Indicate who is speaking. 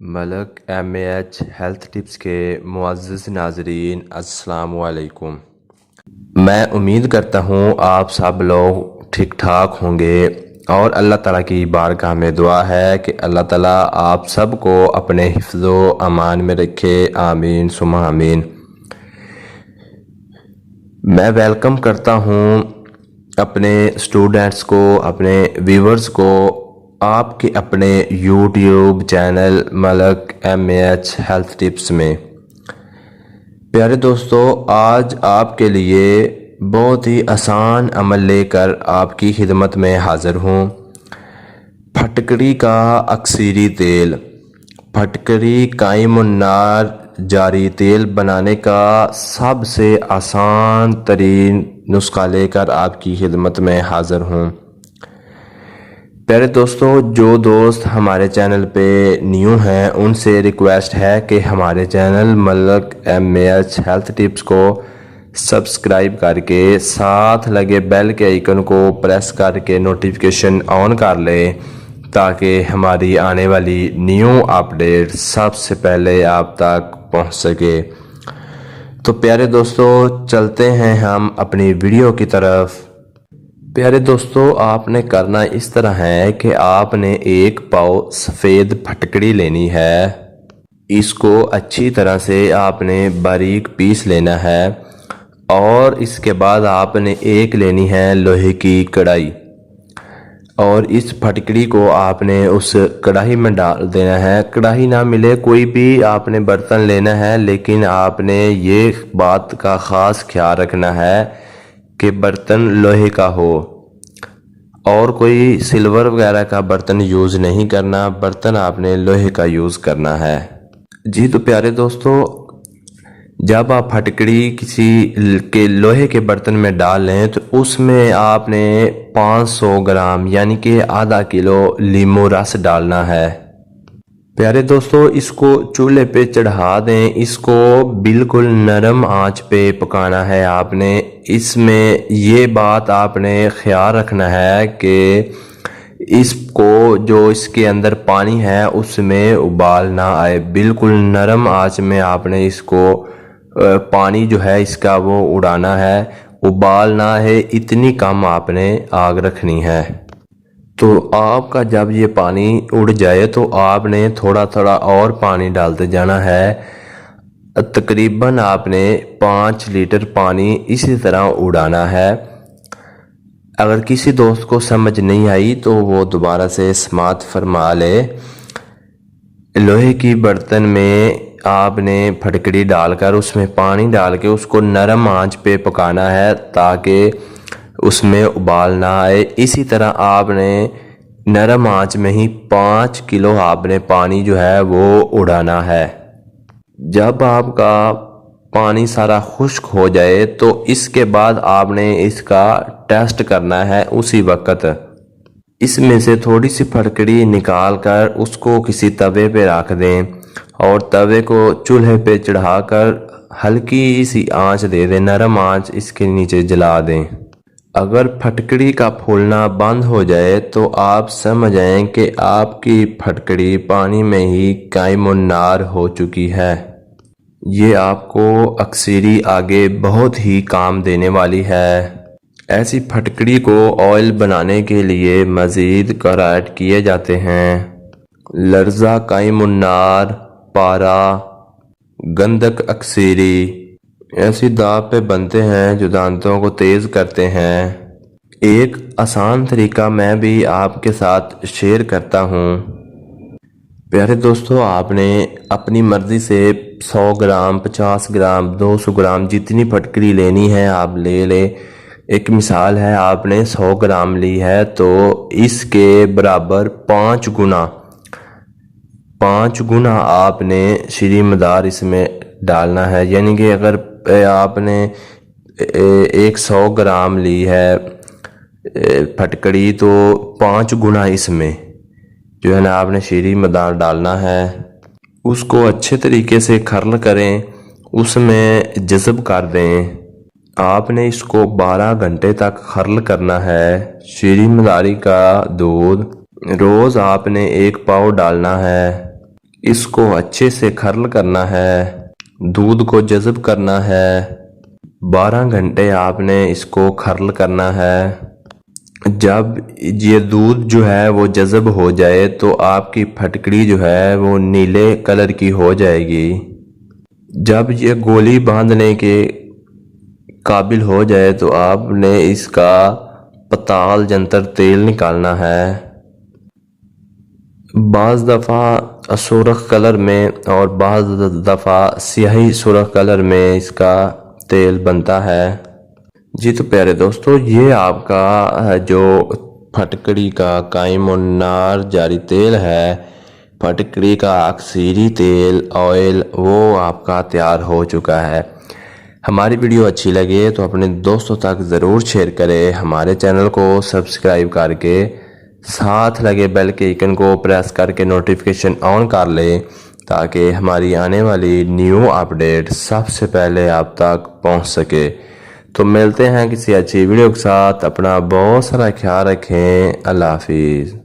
Speaker 1: ملک MAH health tips کے معزز ناظرین السلام علیکم۔ میں امید کرتا ہوں آپ سب لوگ ٹھیک ٹھاک ہوں گے اور اللہ تعالیٰ کی بارگاہ میں دعا ہے کہ اللہ تعالیٰ آپ سب کو اپنے حفظ و امان میں رکھے، آمین ثم آمین۔ میں ویلکم کرتا ہوں اپنے اسٹوڈنٹس کو، اپنے ویورز کو آپ کے اپنے یوٹیوب چینل ملک MAH ہیلتھ ٹپس میں۔ پیارے دوستو، آج آپ کے لیے بہت ہی آسان عمل لے کر آپ کی خدمت میں حاضر ہوں۔ پھٹکڑی کا اکثری تیل، پھٹکڑی قائم النار جاری تیل بنانے کا سب سے آسان ترین نسخہ لے کر آپ کی خدمت میں حاضر ہوں۔ پیارے دوستو، جو دوست ہمارے چینل پہ نیو ہیں ان سے ریکویسٹ ہے کہ ہمارے چینل ملک MAH ہیلتھ ٹپس کو سبسکرائب کر کے ساتھ لگے بیل کے آئیکن کو پریس کر کے نوٹیفیکیشن آن کر لے تاکہ ہماری آنے والی نیو اپڈیٹ سب سے پہلے آپ تک پہنچ سکے۔ تو پیارے دوستو، چلتے ہیں ہم اپنی ویڈیو کی طرف۔ پیارے دوستو، آپ نے کرنا اس طرح ہے کہ آپ نے ایک پاؤ سفید پھٹکڑی لینی ہے۔ اس کو اچھی طرح سے آپ نے باریک پیس لینا ہے اور اس کے بعد آپ نے ایک لینی ہے لوہے کی کڑھائی اور اس پھٹکڑی کو آپ نے اس کڑھائی میں ڈال دینا ہے۔ کڑھائی نہ ملے کوئی بھی آپ نے برتن لینا ہے، لیکن آپ نے یہ بات کا خاص خیال رکھنا ہے کہ برتن لوہے کا ہو اور کوئی سلور وغیرہ کا برتن یوز نہیں کرنا، برتن آپ نے لوہے کا یوز کرنا ہے۔ جی تو پیارے دوستو، جب آپ پھٹکڑی کسی کے لوہے کے برتن میں ڈال لیں تو اس میں آپ نے 500 گرام یعنی کہ آدھا کلو لیمو رس ڈالنا ہے۔ پیارے دوستو، اس کو چولہے پہ چڑھا دیں، اس کو بالکل نرم آنچ پہ پکانا ہے آپ نے۔ اس میں یہ بات آپ نے خیال رکھنا ہے کہ اس کو جو اس کے اندر پانی ہے اس میں ابال نہ آئے، بالکل نرم آنچ میں آپ نے اس کو پانی جو ہے اس کا وہ اڑانا ہے، ابال نہ ہے، اتنی کم آپ نے آگ رکھنی ہے۔ تو آپ کا جب یہ پانی اڑ جائے تو آپ نے تھوڑا تھوڑا اور پانی ڈالتے جانا ہے۔ تقریباً آپ نے 5 لیٹر پانی اسی طرح اڑانا ہے۔ اگر کسی دوست کو سمجھ نہیں آئی تو وہ دوبارہ سے سماعت فرما لے۔ لوہے کی برتن میں آپ نے پھٹکڑی ڈال کر اس میں پانی ڈال کے اس کو نرم آنچ پہ پکانا ہے تاکہ اس میں ابال نہ آئے۔ اسی طرح آپ نے نرم آنچ میں ہی 5 کلو آپ نے پانی جو ہے وہ اڑانا ہے۔ جب آپ کا پانی سارا خشک ہو جائے تو اس کے بعد آپ نے اس کا ٹیسٹ کرنا ہے اسی وقت۔ اس میں سے تھوڑی سی پھٹکڑی نکال کر اس کو کسی توے پہ رکھ دیں اور توے کو چولہے پہ چڑھا کر ہلکی سی آنچ دے دیں، نرم آنچ اس کے نیچے جلا دیں۔ اگر پھٹکڑی کا پھولنا بند ہو جائے تو آپ سمجھ جائیں کہ آپ کی پھٹکڑی پانی میں ہی قائم النار ہو چکی ہے۔ یہ آپ کو اکثری آگے بہت ہی کام دینے والی ہے۔ ایسی پھٹکڑی کو آئل بنانے کے لیے مزید ایڈ کیے جاتے ہیں لرزہ قائم النار، پارا، گندک اکثری، ایسی داغ پہ بنتے ہیں جو دانتوں کو تیز کرتے ہیں۔ ایک آسان طریقہ میں بھی آپ کے ساتھ شیئر کرتا ہوں۔ پیارے دوستو، آپ نے اپنی مرضی سے 100 گرام، 50 گرام، 200 گرام جتنی پھٹکڑی لینی ہے آپ لے لیں۔ ایک مثال ہے، آپ نے 100 گرام لی ہے تو اس کے برابر 5 گنا آپ نے شیریں مدار اس میں ڈالنا ہے۔ یعنی کہ اگر آپ نے 100 گرام لی ہے پھٹکڑی تو 5 گنا اس میں جو ہے نا آپ نے شیریں مدار ڈالنا ہے۔ اس کو اچھے طریقے سے کھرل کریں، اس میں جذب کر دیں۔ آپ نے اس کو 12 گھنٹے تک کھرل کرنا ہے۔ شیریں مداری کا دودھ روز آپ نے 1 پاؤ ڈالنا ہے۔ اس کو اچھے سے کھرل کرنا ہے، دودھ کو جذب کرنا ہے۔ 12 گھنٹے آپ نے اس کو کھرل کرنا ہے۔ جب یہ دودھ جو ہے وہ جذب ہو جائے تو آپ کی پھٹکڑی جو ہے وہ نیلے کلر کی ہو جائے گی۔ جب یہ گولی باندھنے کے قابل ہو جائے تو آپ نے اس کا پتال جنتر تیل نکالنا ہے۔ بعض دفعہ سرخ کلر میں اور بعض دفعہ سیاہی سرخ کلر میں اس کا تیل بنتا ہے۔ جی تو پیارے دوستو، یہ آپ کا جو پھٹکڑی کا قائم النار جاری تیل ہے، پھٹکڑی کا اکثیری تیل آئل، وہ آپ کا تیار ہو چکا ہے۔ ہماری ویڈیو اچھی لگے تو اپنے دوستوں تک ضرور شیئر کریں۔ ہمارے چینل کو سبسکرائب کر کے ساتھ لگے بیل کے آئیکن کو پریس کر کے نوٹیفیکیشن آن کر لیں تاکہ ہماری آنے والی نیو اپڈیٹ سب سے پہلے آپ تک پہنچ سکے۔ تو ملتے ہیں کسی اچھی ویڈیو کے ساتھ۔ اپنا بہت سارا خیال رکھیں۔ اللہ حافظ۔